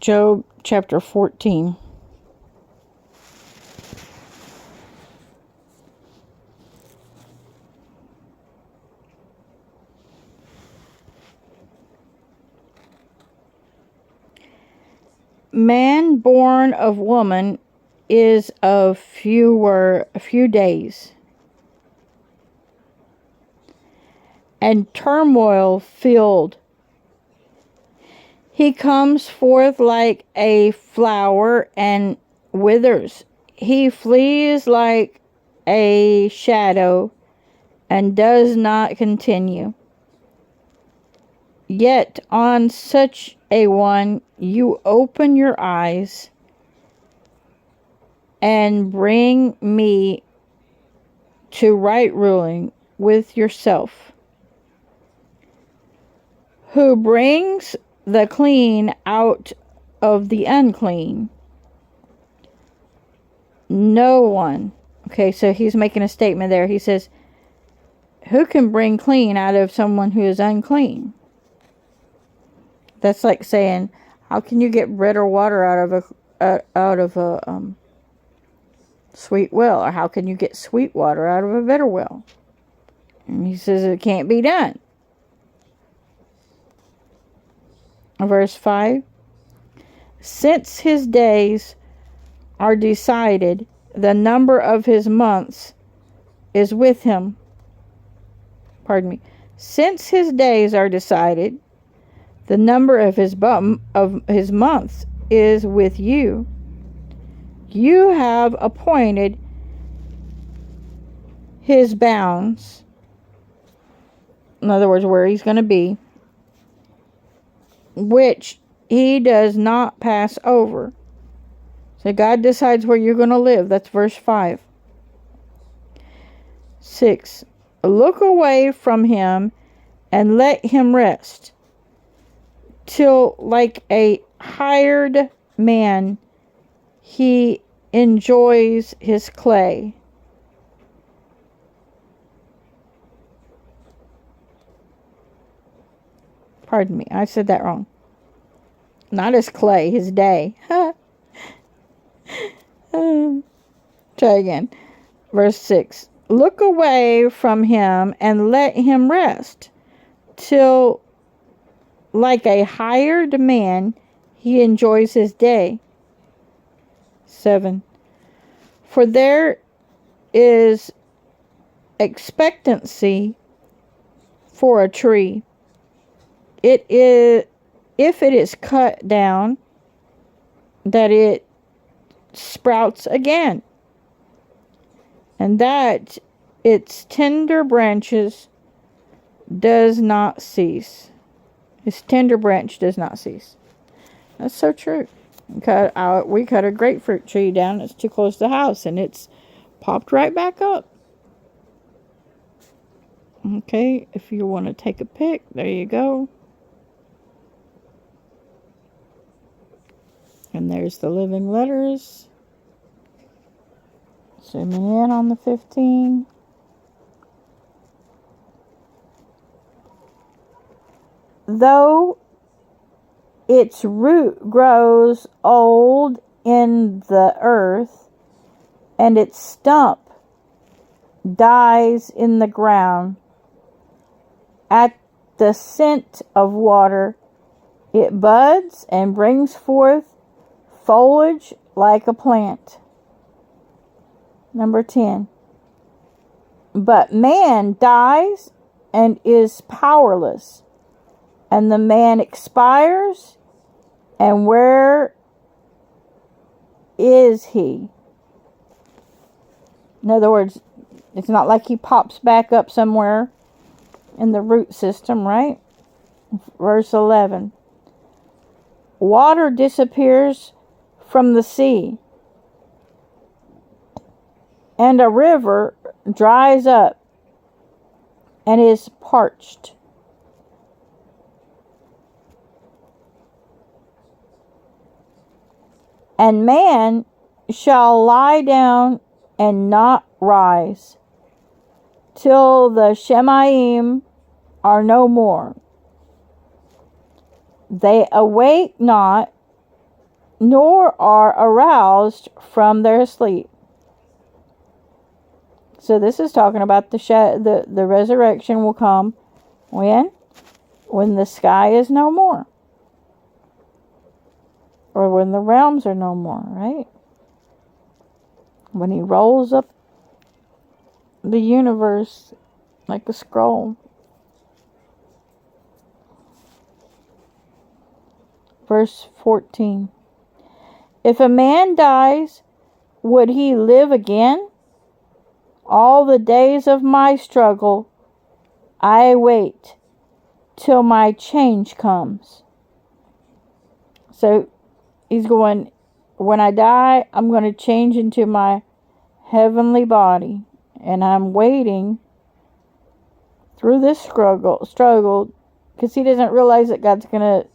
Job chapter 14. Man born of woman is of few days, and turmoil filled. He comes forth like a flower and withers. He flees like a shadow and does not continue. Yet on such a one you open your eyes and bring me to right ruling with yourself, who brings the clean out of the unclean. No one. Okay, so he's making a statement there. He says, who can bring clean out of someone who is unclean? That's like saying, how can you get bread or water out of a sweet well, or how can you get sweet water out of a bitter well? And he says it can't be done. Verse 5. Since his days are decided, the number of his months is with him. Since his days are decided, the number of his months is with you. You have appointed his bounds. In other words, where he's going to be, which he does not pass over. So God decides where you're going to live. That's verse 5. 6. Look away from him and let him rest, till like a hired man he enjoys his clay. Pardon me, I said that wrong. Not his clay, his day. Try again. Verse 6. Look away from him and let him rest, till like a hired man he enjoys his day. 7. For there is expectancy for a tree. It is, if it is cut down, that it sprouts again, and that its tender branches does not cease. Its tender branch does not cease. That's so true. We cut a grapefruit tree down. It's too close to the house, and it's popped right back up. Okay, if you want to take a pic, there you go. And there's the living letters. Zooming in on the 15. Though its root grows old in the earth, and its stump dies in the ground, at the scent of water it buds and brings forth foliage like a plant. Number 10. But man dies and is powerless, and the man expires, and where is he? In other words, it's not like he pops back up somewhere in the root system, right? Verse 11. Water disappears from the sea, and a river dries up and is parched. And man shall lie down and not rise, till the Shemaim are no more. They awake not, nor are aroused from their sleep. So this is talking about the resurrection will come when? When the sky is no more. Or when the realms are no more, right? When he rolls up the universe like a scroll. Verse 14. If a man dies, would he live again? All the days of my struggle, I wait till my change comes. So he's going, when I die, I'm going to change into my heavenly body. And I'm waiting through this struggle, because he doesn't realize that God's going to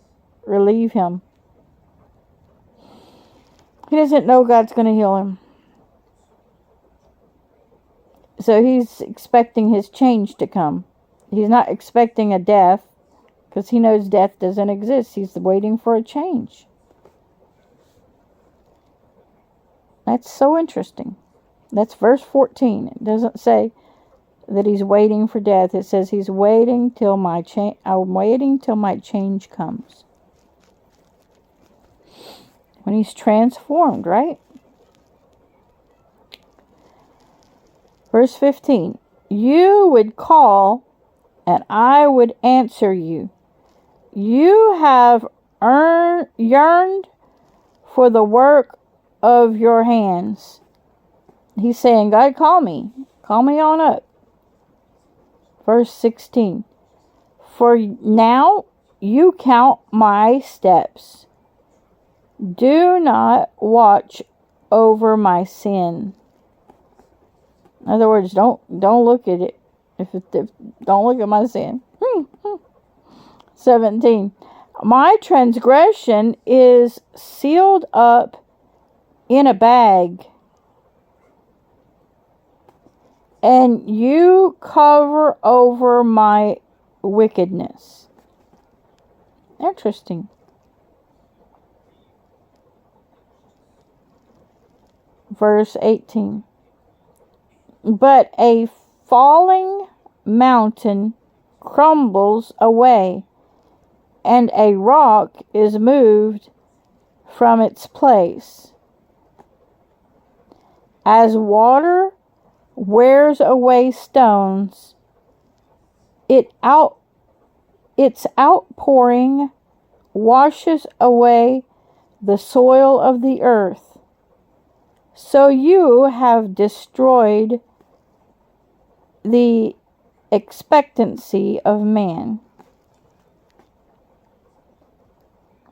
relieve him. He doesn't know God's going to heal him. So he's expecting his change to come. He's not expecting a death, because he knows death doesn't exist. He's waiting for a change. That's so interesting. That's verse 14. It doesn't say that he's waiting for death. It says he's waiting till my change. I'm waiting till my change comes. When he's transformed, right? Verse 15. You would call, and I would answer you. You have yearned for the work of your hands. He's saying, God, call me. Call me on up. Verse 16. For now you count my steps. Do not watch over my sin. In other words, don't look at it. Don't look at my sin. 17. My transgression is sealed up in a bag, and you cover over my wickedness. Interesting. Verse 18. But a falling mountain crumbles away, and a rock is moved from its place. As water wears away stones, its outpouring washes away the soil of the earth. So you have destroyed the expectancy of man.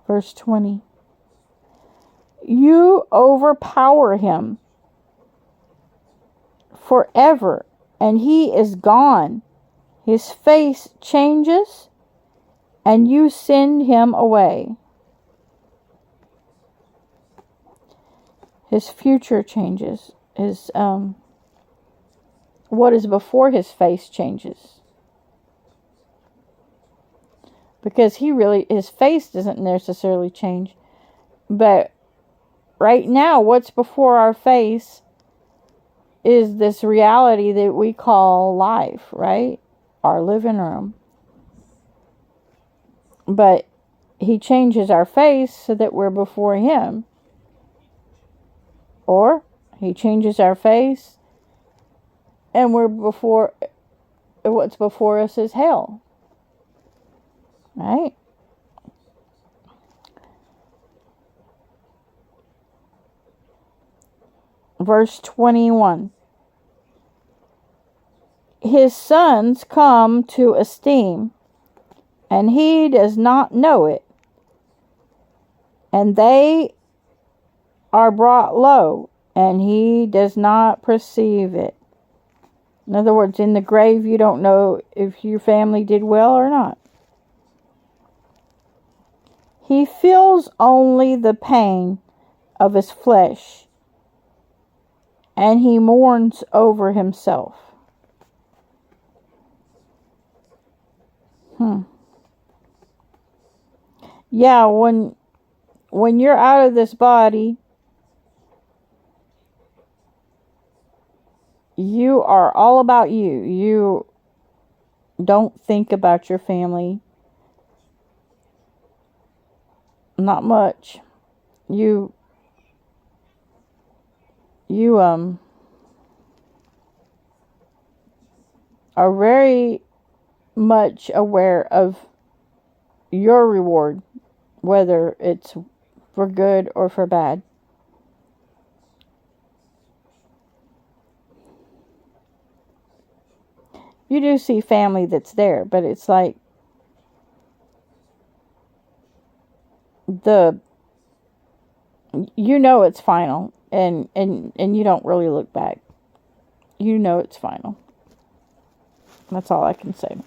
Verse 20. You overpower him forever, and he is gone. His face changes, and you send him away. His future changes. What is before his face changes. Because his face doesn't necessarily change. But right now, what's before our face is this reality that we call life, right? Our living room. But he changes our face so that we're before him. Or he changes our face and what's before us is hell. Right? Verse 21. His sons come to esteem, and he does not know it. And they are brought low, and he does not perceive it. In other words, in the grave, you don't know if your family did well or not. He feels only the pain of his flesh, and he mourns over himself. Yeah, when when you're out of this body, you are all about you. You don't think about your family. Not much. You are very much aware of your reward, whether it's for good or for bad. You do see family that's there, but it's like the you know it's final, and you don't really look back. You know it's final. That's all I can say.